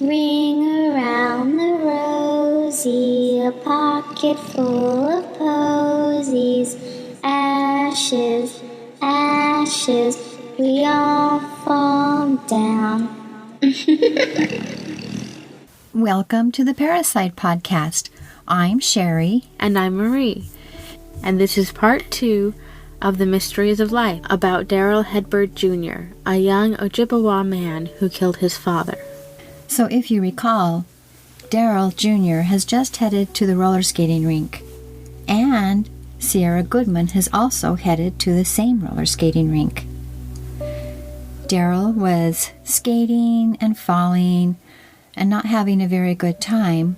Ring around the rosy, a pocket full of posies. Ashes, ashes, we all fall down. Welcome to the Parricide podcast. I'm Sherry. And I'm Marie. And this is part 2 of The Mysteries of Life about Darryl Headbird Jr., a young Ojibwa man who killed his father. So if you recall, Darryl Jr. has just headed to the roller skating rink. And Sierragoodman has also headed to the same roller skating rink. Darryl was skating and falling and not having a very good time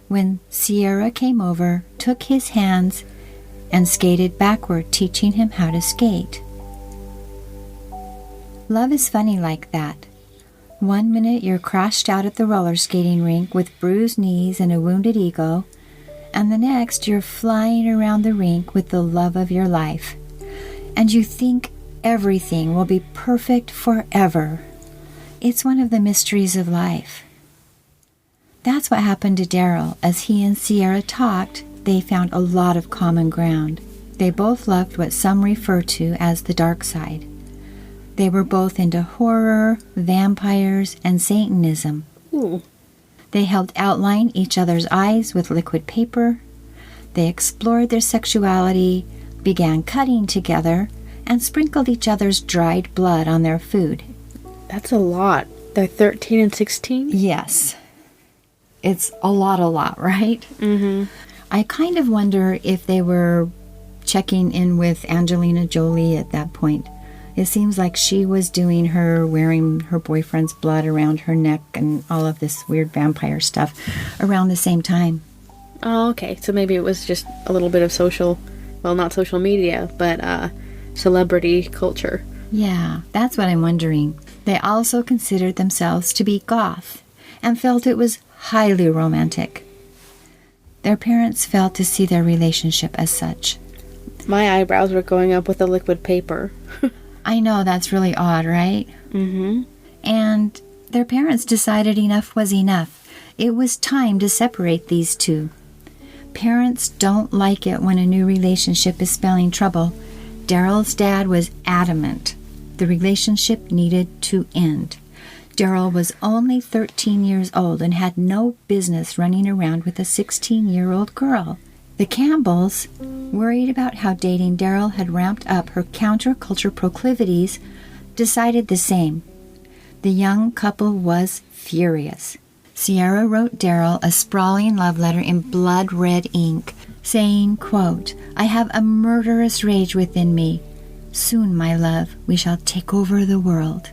when Sierra came over, took his hands, and skated backward, teaching him how to skate. Love is funny like that. One minute you're crashed out at the roller skating rink with bruised knees and a wounded ego, and the next you're flying around the rink with the love of your life. And you think everything will be perfect forever. It's one of the mysteries of life. That's what happened to Darryl. As he and Sierra talked, they found a lot of common ground. They both loved what some refer to as the dark side. They were both into horror, vampires, and Satanism. Ooh. They helped outline each other's eyes with liquid paper. They explored their sexuality, began cutting together, and sprinkled each other's dried blood on their food. That's a lot. They're 13 and 16? Yes. It's a lot, right? Mm-hmm. I kind of wonder if they were checking in with Angelina Jolie at that point. It seems like she was doing her, wearing her boyfriend's blood around her neck and all of this weird vampire stuff around the same time. Oh, okay. So maybe it was just a little bit of not social media, but celebrity culture. Yeah, that's what I'm wondering. They also considered themselves to be goth and felt it was highly romantic. Their parents failed to see their relationship as such. My eyebrows were going up with the liquid paper. I know, that's really odd, right? Mm-hmm. And their parents decided enough was enough. It was time to separate these two. Parents don't like it when a new relationship is spelling trouble. Darryl's dad was adamant. The relationship needed to end. Darryl was only 13 years old and had no business running around with a 16-year-old girl. The Campbells, worried about how dating Darryl had ramped up her counterculture proclivities, decided the same. The young couple was furious. Sierra wrote Darryl a sprawling love letter in blood-red ink, saying, quote, "I have a murderous rage within me. Soon, my love, we shall take over the world."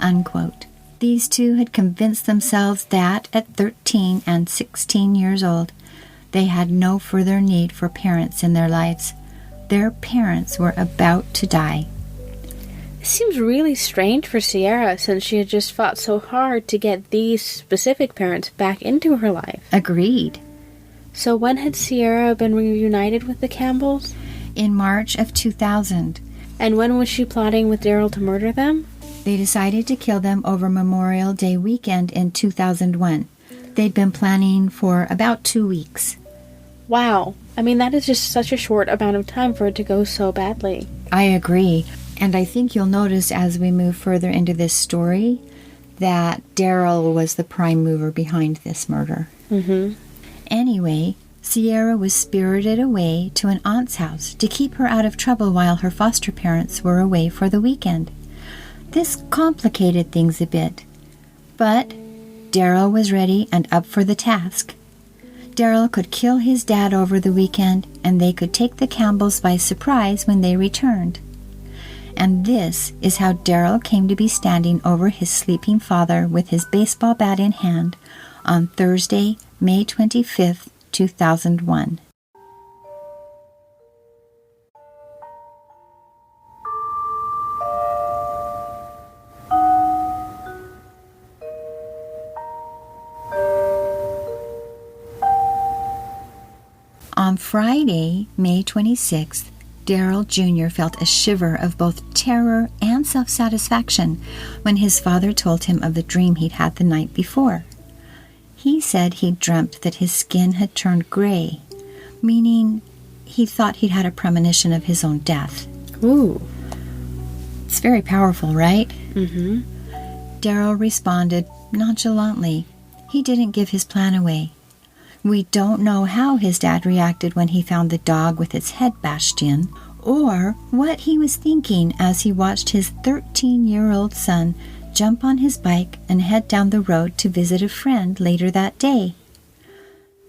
Unquote. These two had convinced themselves that at 13 and 16 years old, they had no further need for parents in their lives. Their parents were about to die. It seems really strange for Sierra since she had just fought so hard to get these specific parents back into her life. Agreed. So when had Sierra been reunited with the Campbells? In March of 2000. And when was she plotting with Darryl to murder them? They decided to kill them over Memorial Day weekend in 2001. They'd been planning for about 2 weeks. Wow. I mean, that is just such a short amount of time for it to go so badly. I agree. And I think you'll notice as we move further into this story that Darryl was the prime mover behind this murder. Mm-hmm. Anyway, Sierra was spirited away to an aunt's house to keep her out of trouble while her foster parents were away for the weekend. This complicated things a bit. But Darryl was ready and up for the task. Darryl could kill his dad over the weekend, and they could take the Campbells by surprise when they returned. And this is how Darryl came to be standing over his sleeping father with his baseball bat in hand on Thursday, May 25th, 2001. On Friday, May 26th, Darryl Jr. felt a shiver of both terror and self-satisfaction when his father told him of the dream he'd had the night before. He said he dreamt that his skin had turned gray, meaning he thought he'd had a premonition of his own death. Ooh. It's very powerful, right? Mm-hmm. Darryl responded nonchalantly. He didn't give his plan away. We don't know how his dad reacted when he found the dog with its head bashed in, or what he was thinking as he watched his 13-year-old son jump on his bike and head down the road to visit a friend later that day.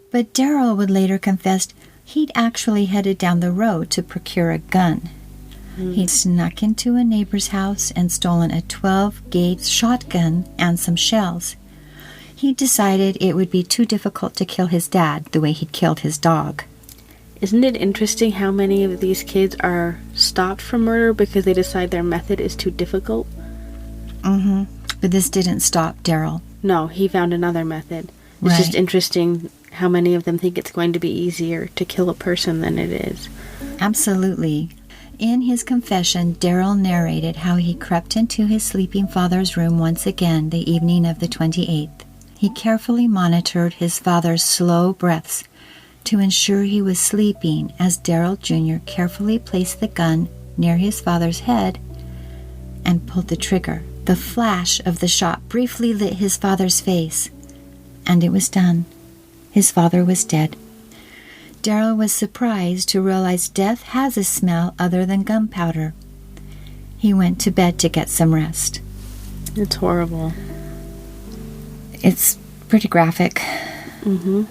But Darryl would later confess he'd actually headed down the road to procure a gun. He'd snuck into a neighbor's house and stolen a 12-gauge shotgun and some shells. He decided it would be too difficult to kill his dad the way he'd killed his dog. Isn't it interesting how many of these kids are stopped from murder because they decide their method is too difficult? Mm-hmm. But this didn't stop Darryl. No, he found another method. It's just interesting how many of them think it's going to be easier to kill a person than it is. Absolutely. In his confession, Darryl narrated how he crept into his sleeping father's room once again the evening of the 28th. He carefully monitored his father's slow breaths to ensure he was sleeping as Darryl Jr. carefully placed the gun near his father's head and pulled the trigger. The flash of the shot briefly lit his father's face, and it was done. His father was dead. Darryl was surprised to realize death has a smell other than gunpowder. He went to bed to get some rest. It's horrible. It's pretty graphic. Mm-hmm.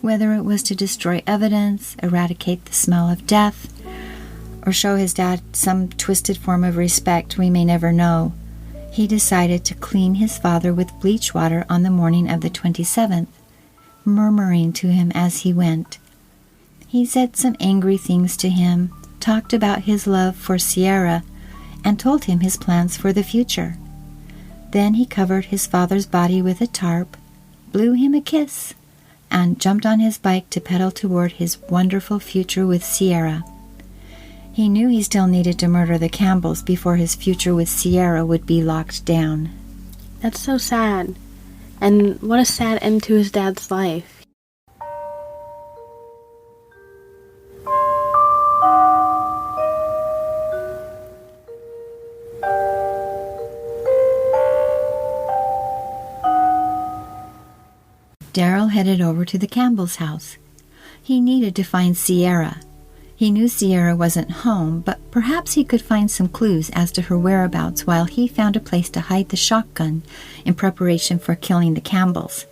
Whether it was to destroy evidence, eradicate the smell of death, or show his dad some twisted form of respect we may never know, he decided to clean his father with bleach water on the morning of the 27th, murmuring to him as he went. He said some angry things to him, talked about his love for Sierra, and told him his plans for the future. Then he covered his father's body with a tarp, blew him a kiss, and jumped on his bike to pedal toward his wonderful future with Sierra. He knew he still needed to murder the Campbells before his future with Sierra would be locked down. That's so sad. And what a sad end to his dad's life. Darryl headed over to the Campbell's house. He needed to find Sierra. He knew Sierra wasn't home, but perhaps he could find some clues as to her whereabouts while he found a place to hide the shotgun in preparation for killing the Campbells.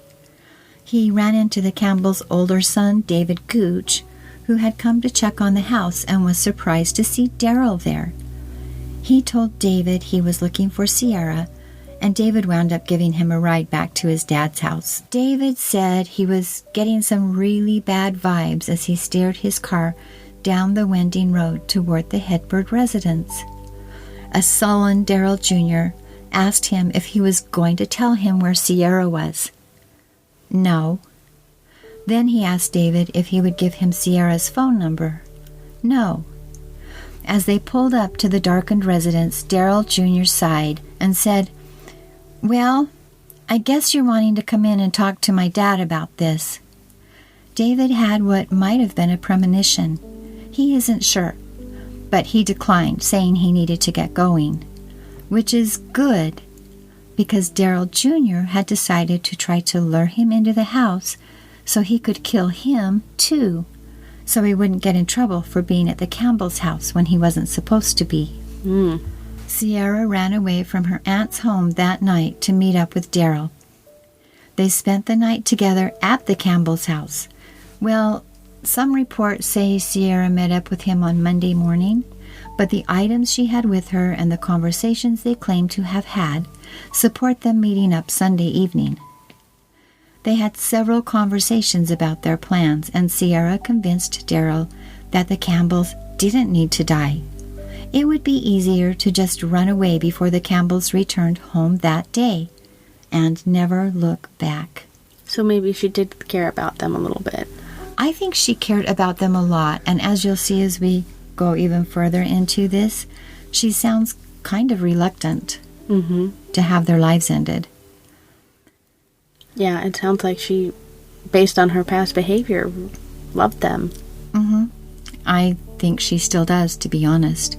He ran into the Campbells' older son, David Gooch, who had come to check on the house and was surprised to see Darryl there. He told David he was looking for Sierra, and David wound up giving him a ride back to his dad's house. David said he was getting some really bad vibes as he steered his car down the winding road toward the Headbird residence. A sullen Darryl Jr. asked him if he was going to tell him where Sierra was. No. Then he asked David if he would give him Sierra's phone number. No. As they pulled up to the darkened residence, Darryl Jr. sighed and said, "Well, I guess you're wanting to come in and talk to my dad about this." David had what might have been a premonition. He isn't sure, but he declined, saying he needed to get going, which is good, because Darryl Jr. had decided to try to lure him into the house so he could kill him too, so he wouldn't get in trouble for being at the Campbell's house when he wasn't supposed to be. Sierra ran away from her aunt's home that night to meet up with Darryl. They spent the night together at the Campbell's house. Well, some reports say Sierra met up with him on Monday morning, but the items she had with her and the conversations they claim to have had support them meeting up Sunday evening. They had several conversations about their plans, and Sierra convinced Darryl that the Campbells didn't need to die. It would be easier to just run away before the Campbells returned home that day and never look back. So maybe she did care about them a little bit. I think she cared about them a lot, and as you'll see as we go even further into this, she sounds kind of reluctant to have their lives ended. Yeah, it sounds like she, based on her past behavior, loved them. I think she still does, to be honest.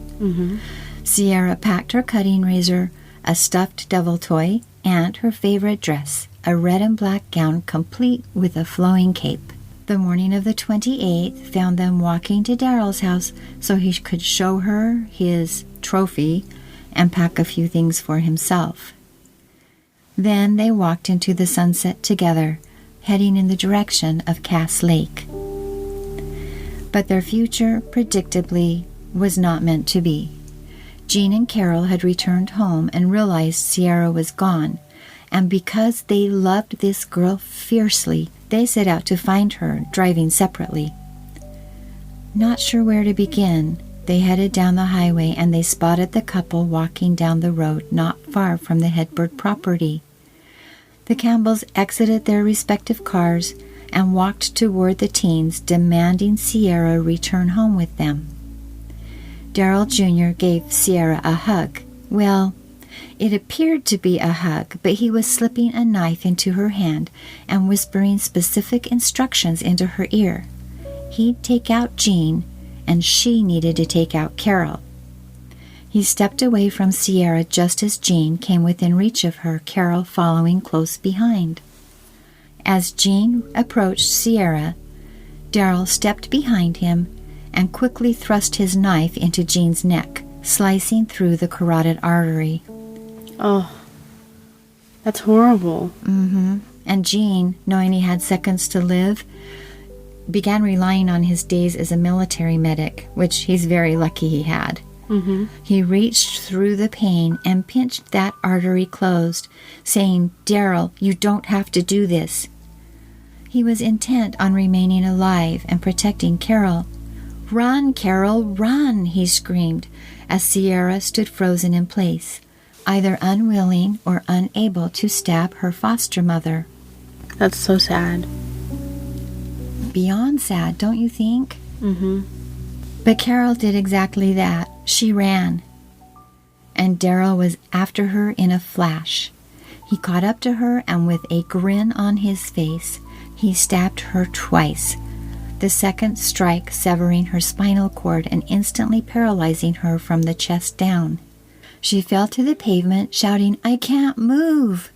Sierra packed her cutting razor, a stuffed devil toy, and her favorite dress, a red and black gown complete with a flowing cape. The morning of the 28th found them walking to Darryl's house so he could show her his trophy and pack a few things for himself. Then they walked into the sunset together, heading in the direction of Cass Lake. But their future, predictably, was not meant to be. Jean and Carol had returned home and realized Sierra was gone, and because they loved this girl fiercely, they set out to find her, driving separately. Not sure where to begin, they headed down the highway and they spotted the couple walking down the road not far from the Headbird property. The Campbells exited their respective cars and walked toward the teens, demanding Sierra return home with them. Darryl Jr. gave Sierra a hug. Well, it appeared to be a hug, but he was slipping a knife into her hand and whispering specific instructions into her ear. He'd take out Jean, and she needed to take out Carol. He stepped away from Sierra just as Jean came within reach of her, Carol following close behind. As Jean approached Sierra, Darryl stepped behind him and quickly thrust his knife into Jean's neck, slicing through the carotid artery. Oh, that's horrible. And Jean, knowing he had seconds to live, began relying on his days as a military medic, which he's very lucky he had. He reached through the pain and pinched that artery closed, saying, "Darryl, you don't have to do this." He was intent on remaining alive and protecting Carol. "Run, Carol, run!" he screamed, as Sierra stood frozen in place, either unwilling or unable to stab her foster mother. That's so sad. Beyond sad, don't you think? But Carol did exactly that. She ran. And Darryl was after her in a flash. He caught up to her, and with a grin on his face, he stabbed her twice, the second strike severing her spinal cord and instantly paralyzing her from the chest down. She fell to the pavement, shouting, "I can't move!"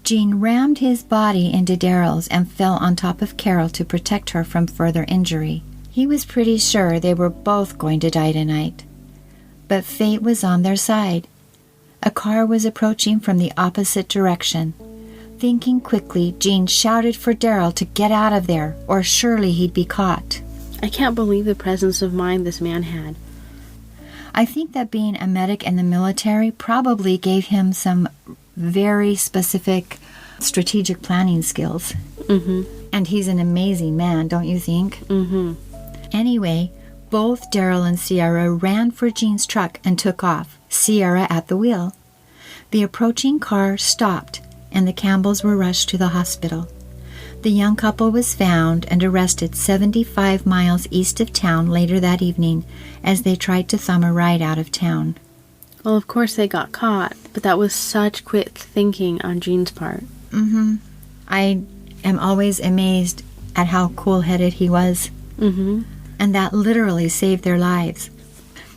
Jean rammed his body into Darryl's and fell on top of Carol to protect her from further injury. He was pretty sure they were both going to die tonight. But fate was on their side. A car was approaching from the opposite direction. Thinking quickly, Jean shouted for Darryl to get out of there, or surely he'd be caught. I can't believe the presence of mind this man had. I think that being a medic in the military probably gave him some very specific strategic planning skills. And he's an amazing man, don't you think? Anyway, both Darryl and Sierra ran for Jean's truck and took off, Sierra at the wheel. The approaching car stopped, and the Campbells were rushed to the hospital. The young couple was found and arrested 75 miles east of town later that evening as they tried to thumb a ride out of town. Well, of course they got caught, but that was such quick thinking on Jean's part. I am always amazed at how cool-headed he was. And that literally saved their lives.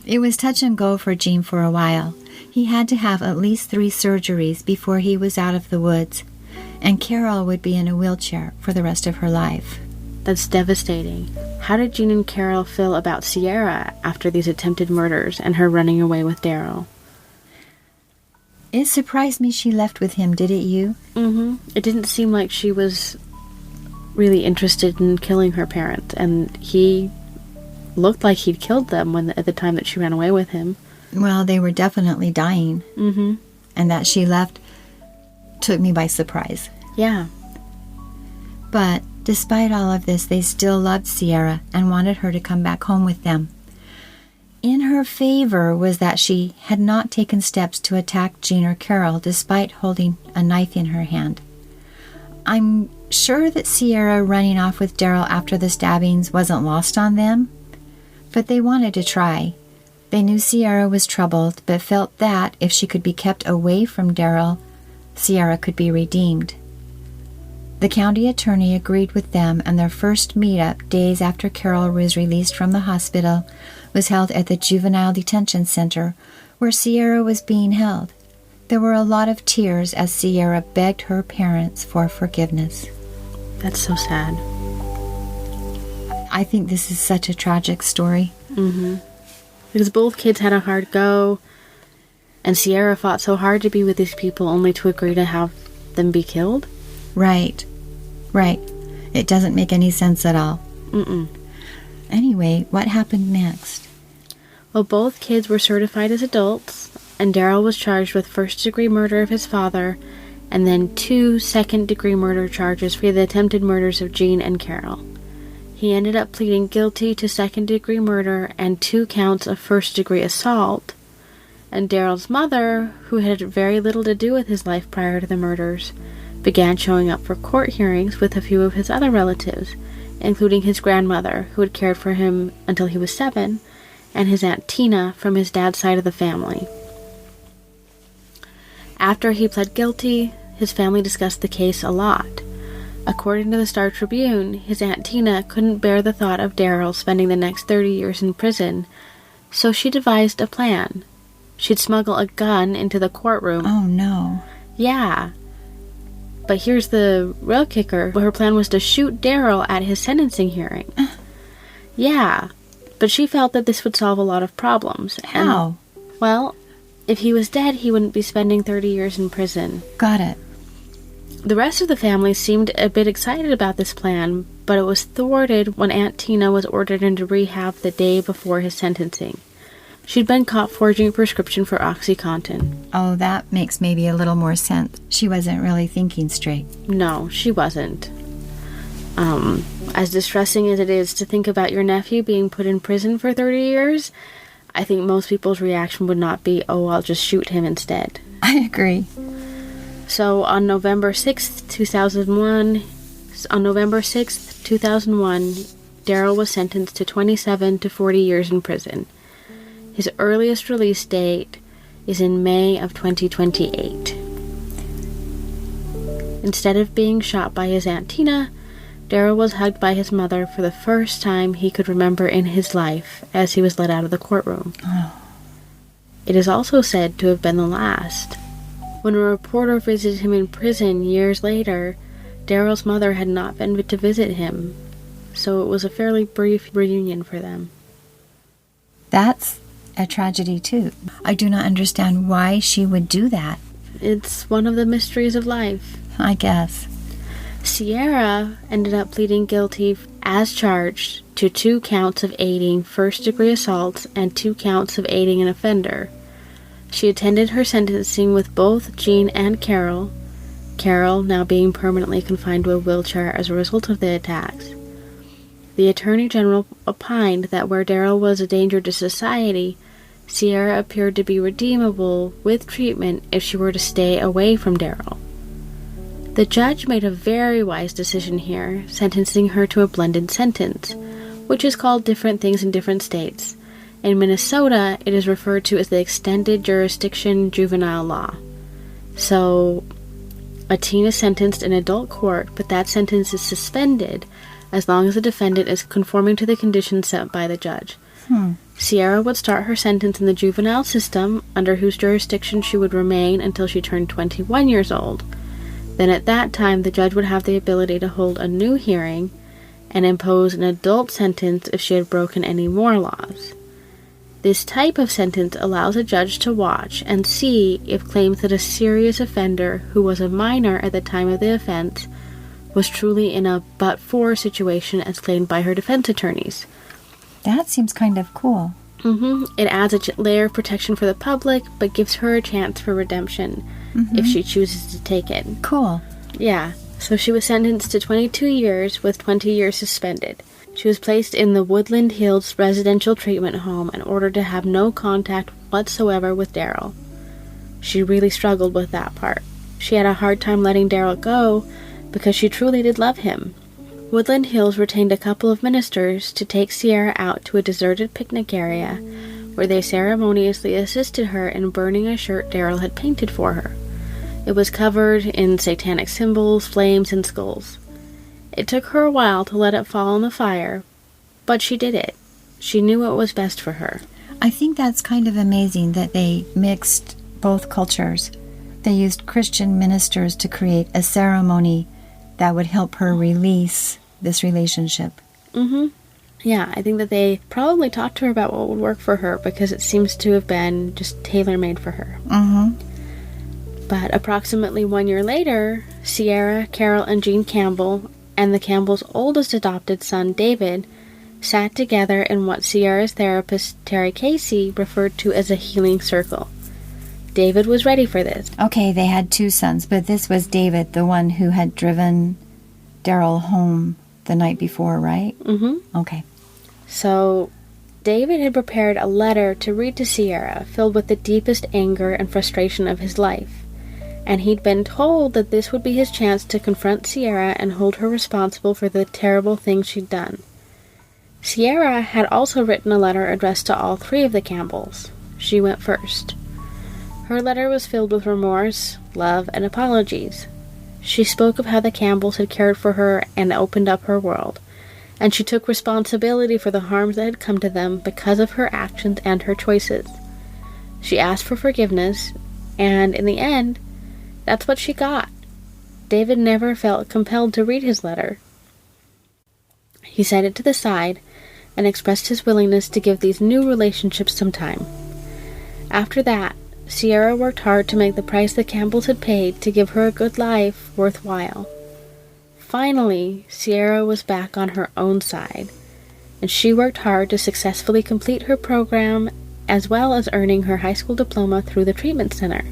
It was touch and go for Jean for a while. He had to have at least 3 surgeries before he was out of the woods, and Carol would be in a wheelchair for the rest of her life. That's devastating. How did Jean and Carol feel about Sierra after these attempted murders and her running away with Darryl? It surprised me she left with him, did it you? It didn't seem like she was really interested in killing her parents, and he looked like he'd killed them at the time that she ran away with him. Well, they were definitely dying. And that she left took me by surprise. Yeah. But despite all of this, they still loved Sierra and wanted her to come back home with them. In her favor was that she had not taken steps to attack Jean or Carol despite holding a knife in her hand. I'm sure that Sierra running off with Darryl after the stabbings wasn't lost on them, but they wanted to try. They knew Sierra was troubled, but felt that if she could be kept away from Darryl, Sierra could be redeemed. The county attorney agreed with them, and their first meetup, days after Carol was released from the hospital, was held at the Juvenile Detention Center, where Sierra was being held. There were a lot of tears as Sierra begged her parents for forgiveness. That's so sad. I think this is such a tragic story. Mm-hmm. Because both kids had a hard go, and Sierra fought so hard to be with these people only to agree to have them be killed. Right. It doesn't make any sense at all. Mm-mm. Anyway, what happened next? Well, both kids were certified as adults, and Darryl was charged with first-degree murder of his father, and then 2 second-degree murder charges for the attempted murders of Jean and Carol. He ended up pleading guilty to second-degree murder and 2 counts of first-degree assault, and Darryl's mother, who had very little to do with his life prior to the murders, began showing up for court hearings with a few of his other relatives, including his grandmother, who had cared for him until he was 7, and his Aunt Tina from his dad's side of the family. After he pled guilty, his family discussed the case a lot. According to the Star Tribune, his Aunt Tina couldn't bear the thought of Darryl spending the next 30 years in prison, so she devised a plan. She'd smuggle a gun into the courtroom. Oh, no. Yeah. But here's the real kicker. Her plan was to shoot Darryl at his sentencing hearing. Yeah. But she felt that this would solve a lot of problems. How? And, well, if he was dead, he wouldn't be spending 30 years in prison. Got it. The rest of the family seemed a bit excited about this plan, but it was thwarted when Aunt Tina was ordered into rehab the day before his sentencing. She'd been caught forging a prescription for OxyContin. Oh, that makes maybe a little more sense. She wasn't really thinking straight. No, she wasn't. As distressing as it is to think about your nephew being put in prison for 30 years, I think most people's reaction would not be, oh, I'll just shoot him instead. I agree. So on November 6th, 2001, Darryl was sentenced to 27 to 40 years in prison. His earliest release date is in May of 2028. Instead of being shot by his Aunt Tina, Darryl was hugged by his mother for the first time he could remember in his life as he was let out of the courtroom. Oh. It is also said to have been the last. When a reporter visited him in prison years later, Darryl's mother had not been to visit him, so it was a fairly brief reunion for them. That's a tragedy, too. I do not understand why she would do that. It's one of the mysteries of life. I guess. Sierra ended up pleading guilty as charged to 2 counts of aiding first-degree assaults and 2 counts of aiding an offender. She attended her sentencing with both Jean and Carol now being permanently confined to a wheelchair as a result of the attacks. The Attorney General opined that where Darryl was a danger to society, Sierra appeared to be redeemable with treatment if she were to stay away from Darryl. The judge made a very wise decision here, sentencing her to a blended sentence, which is called different things in different states. In Minnesota, it is referred to as the extended jurisdiction juvenile law. So, a teen is sentenced in adult court, but that sentence is suspended as long as the defendant is conforming to the conditions set by the judge. Sierra would start her sentence in the juvenile system, under whose jurisdiction she would remain until she turned 21 years old. Then at that time, the judge would have the ability to hold a new hearing and impose an adult sentence if she had broken any more laws. This type of sentence allows a judge to watch and see if claims that a serious offender who was a minor at the time of the offense was truly in a but-for situation as claimed by her defense attorneys. That seems kind of cool. It adds a layer of protection for the public, but gives her a chance for redemption if she chooses to take it. Cool. Yeah. So she was sentenced to 22 years with 20 years suspended. She was placed in the Woodland Hills residential treatment home and ordered to have no contact whatsoever with Darryl. She really struggled with that part. She had a hard time letting Darryl go because she truly did love him. Woodland Hills retained a couple of ministers to take Sierra out to a deserted picnic area where they ceremoniously assisted her in burning a shirt Darryl had painted for her. It was covered in satanic symbols, flames, and skulls. It took her a while to let it fall in the fire, but she did it. She knew what was best for her. I think that's kind of amazing that they mixed both cultures. They used Christian ministers to create a ceremony that would help her release this relationship. Mm-hmm. Yeah, I think that they probably talked to her about what would work for her because it seems to have been just tailor-made for her. Mm-hmm. But approximately 1 year later, Sierra, Carol, and Jean Campbell, and the Campbells' oldest adopted son, David, sat together in what Sierra's therapist, Terry Casey, referred to as a healing circle. David was ready for this. Okay, they had 2 sons, but this was David, the one who had driven Darryl home the night before, right? Mm-hmm. Okay. So, David had prepared a letter to read to Sierra, filled with the deepest anger and frustration of his life. And he'd been told that this would be his chance to confront Sierra and hold her responsible for the terrible things she'd done. Sierra had also written a letter addressed to all 3 of the Campbells. She went first. Her letter was filled with remorse, love, and apologies. She spoke of how the Campbells had cared for her and opened up her world, and she took responsibility for the harms that had come to them because of her actions and her choices. She asked for forgiveness, and in the end, that's what she got. David never felt compelled to read his letter. He set it to the side and expressed his willingness to give these new relationships some time. After that, Sierra worked hard to make the price the Campbells had paid to give her a good life worthwhile. Finally, Sierra was back on her own side, and she worked hard to successfully complete her program as well as earning her high school diploma through the treatment center.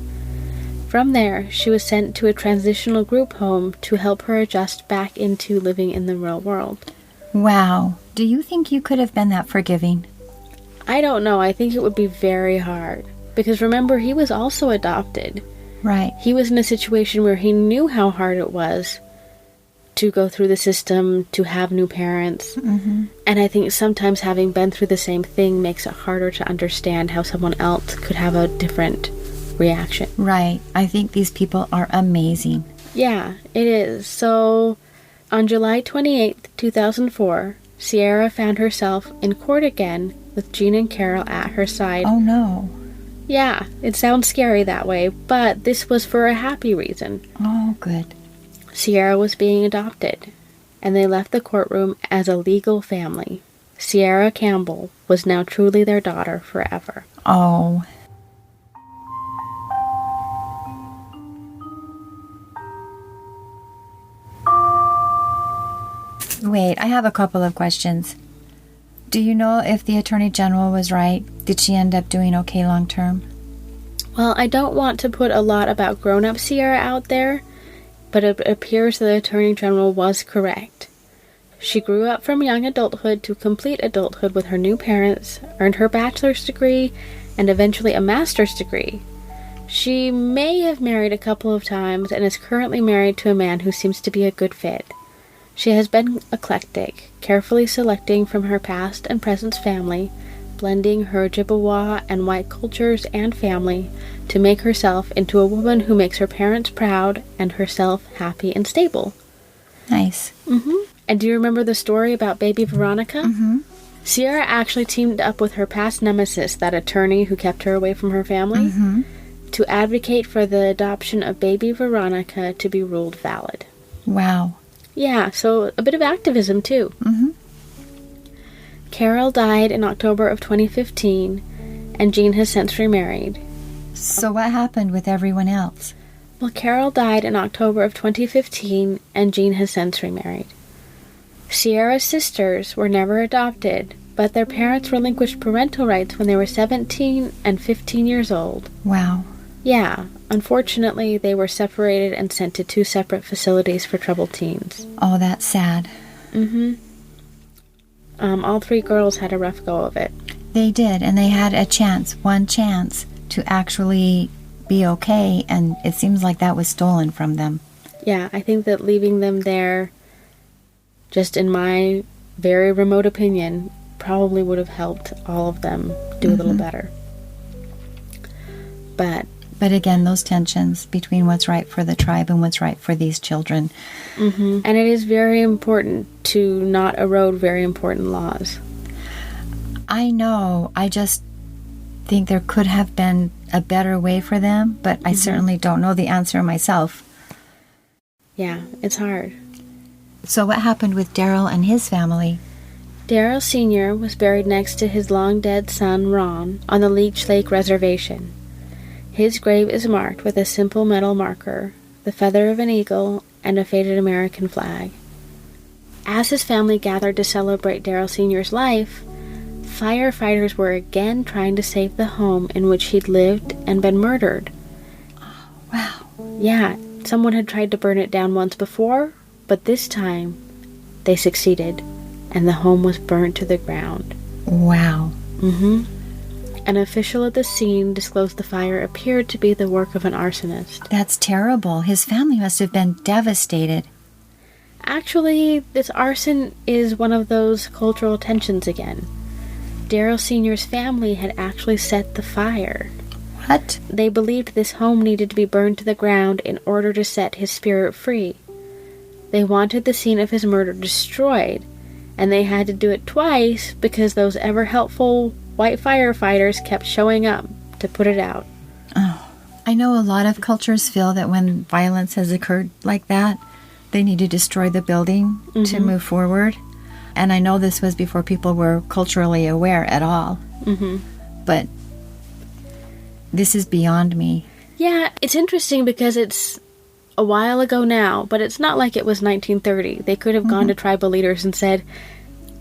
From there, she was sent to a transitional group home to help her adjust back into living in the real world. Wow. Do you think you could have been that forgiving? I don't know. I think it would be very hard. Because remember, he was also adopted. Right. He was in a situation where he knew how hard it was to go through the system, to have new parents. Mm-hmm. And I think sometimes having been through the same thing makes it harder to understand how someone else could have a different reaction. Right. I think these people are amazing. Yeah, it is. So, on July 28th, 2004, Sierra found herself in court again with Jean and Carol at her side. Oh, no. Yeah, it sounds scary that way, but this was for a happy reason. Oh, good. Sierra was being adopted, and they left the courtroom as a legal family. Sierra Campbell was now truly their daughter forever. Oh. Wait, I have a couple of questions. Do you know if the Attorney General was right? Did she end up doing okay long term? Well, I don't want to put a lot about grown-up Sierra out there, but it appears the Attorney General was correct. She grew up from young adulthood to complete adulthood with her new parents, earned her bachelor's degree, and eventually a master's degree. She may have married a couple of times and is currently married to a man who seems to be a good fit. She has been eclectic, carefully selecting from her past and present family, blending her Ojibwa and white cultures and family to make herself into a woman who makes her parents proud and herself happy and stable. Nice. Mm-hmm. And do you remember the story about baby Veronica? Mm-hmm. Sierra actually teamed up with her past nemesis, that attorney who kept her away from her family, Mm-hmm. to advocate for the adoption of baby Veronica to be ruled valid. Wow. Yeah, so a bit of activism, too. Mm-hmm. Carol died in October of 2015, and Jean has since remarried. So what happened with everyone else? Well, Carol died in October of 2015, and Jean has since remarried. Sierra's sisters were never adopted, but their parents relinquished parental rights when they were 17 and 15 years old. Wow. Yeah, unfortunately, they were separated and sent to 2 separate facilities for troubled teens. Oh, that's sad. Mm-hmm. All 3 girls had a rough go of it. They did, and they had one chance to actually be okay, and it seems like that was stolen from them. Yeah, I think that leaving them there, just in my very remote opinion, probably would have helped all of them do a little better. But But again, those tensions between what's right for the tribe and what's right for these children. Mm-hmm. And it is very important to not erode very important laws. I know. I just think there could have been a better way for them, but I certainly don't know the answer myself. Yeah, it's hard. So what happened with Darryl and his family? Darryl Sr. was buried next to his long-dead son, Ron, on the Leech Lake Reservation. His grave is marked with a simple metal marker, the feather of an eagle, and a faded American flag. As his family gathered to celebrate Darryl Sr.'s life, firefighters were again trying to save the home in which he'd lived and been murdered. Oh, wow. Yeah, someone had tried to burn it down once before, but this time they succeeded, and the home was burnt to the ground. Wow. Mm-hmm. An official at the scene disclosed the fire appeared to be the work of an arsonist. That's terrible. His family must have been devastated. Actually, this arson is one of those cultural tensions again. Darryl Sr.'s family had actually set the fire. What? They believed this home needed to be burned to the ground in order to set his spirit free. They wanted the scene of his murder destroyed, and they had to do it twice because those ever-helpful white firefighters kept showing up to put it out. Oh, I know a lot of cultures feel that when violence has occurred like that, they need to destroy the building to move forward. And I know this was before people were culturally aware at all. But this is beyond me. Yeah, it's interesting because it's a while ago now, but it's not like it was 1930. They could have gone to tribal leaders and said,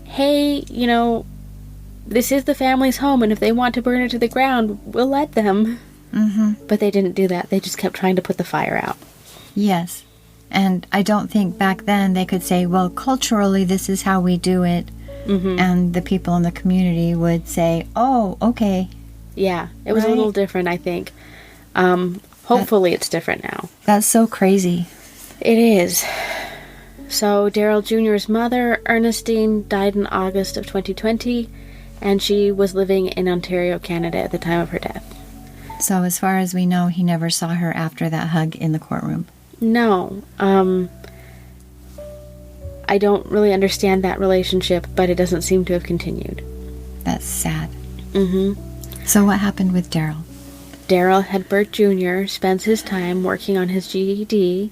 hey, you know, this is the family's home, and if they want to burn it to the ground, we'll let them. But they didn't do that. They just kept trying to put the fire out. Yes. And I don't think back then they could say, well, culturally, this is how we do it. And the people in the community would say, oh, okay. Yeah, it was a little different, I think. Hopefully it's different now. That's so crazy. It is. So Darryl Jr.'s mother, Ernestine, died in August of 2020, and she was living in Ontario, Canada at the time of her death. So as far as we know, he never saw her after that hug in the courtroom. No. I don't really understand that relationship, but it doesn't seem to have continued. That's sad. So what happened with Darryl? Darryl Headbird Jr. spends his time working on his GED,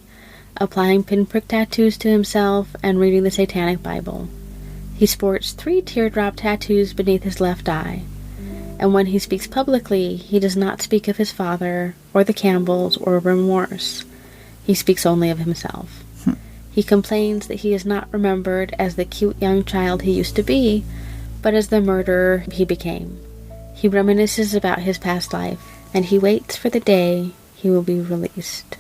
applying pinprick tattoos to himself, and reading the Satanic Bible. He sports 3 teardrop tattoos beneath his left eye, and when he speaks publicly, he does not speak of his father, or the Campbells, or remorse. He speaks only of himself. He complains that he is not remembered as the cute young child he used to be, but as the murderer he became. He reminisces about his past life, and he waits for the day he will be released.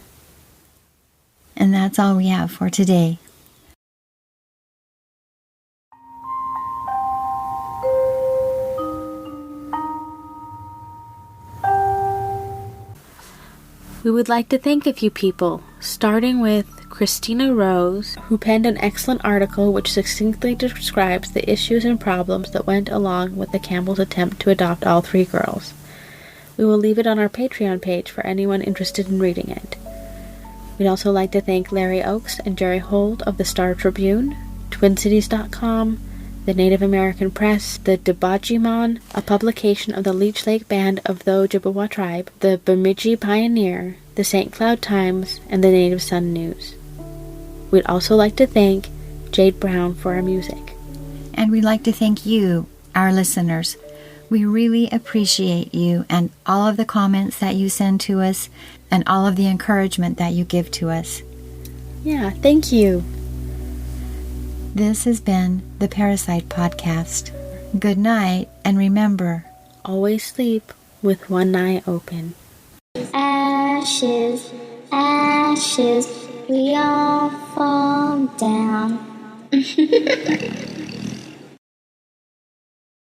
And that's all we have for today. We would like to thank a few people, starting with Christina Rose, who penned an excellent article which succinctly describes the issues and problems that went along with the Campbells' attempt to adopt all 3 girls. We will leave it on our Patreon page for anyone interested in reading it. We'd also like to thank Larry Oakes and Jerry Holt of the Star Tribune, TwinCities.com, the Native American Press, the Debajimon, a publication of the Leech Lake Band of the Ojibwa tribe, the Bemidji Pioneer, the St. Cloud Times, and the Native Sun News. We'd also like to thank Jade Brown for our music. And we'd like to thank you, our listeners. We really appreciate you and all of the comments that you send to us and all of the encouragement that you give to us. Yeah, thank you. This has been the Parricide Podcast. Good night, and remember, always sleep with one eye open. Ashes, ashes, we all fall down.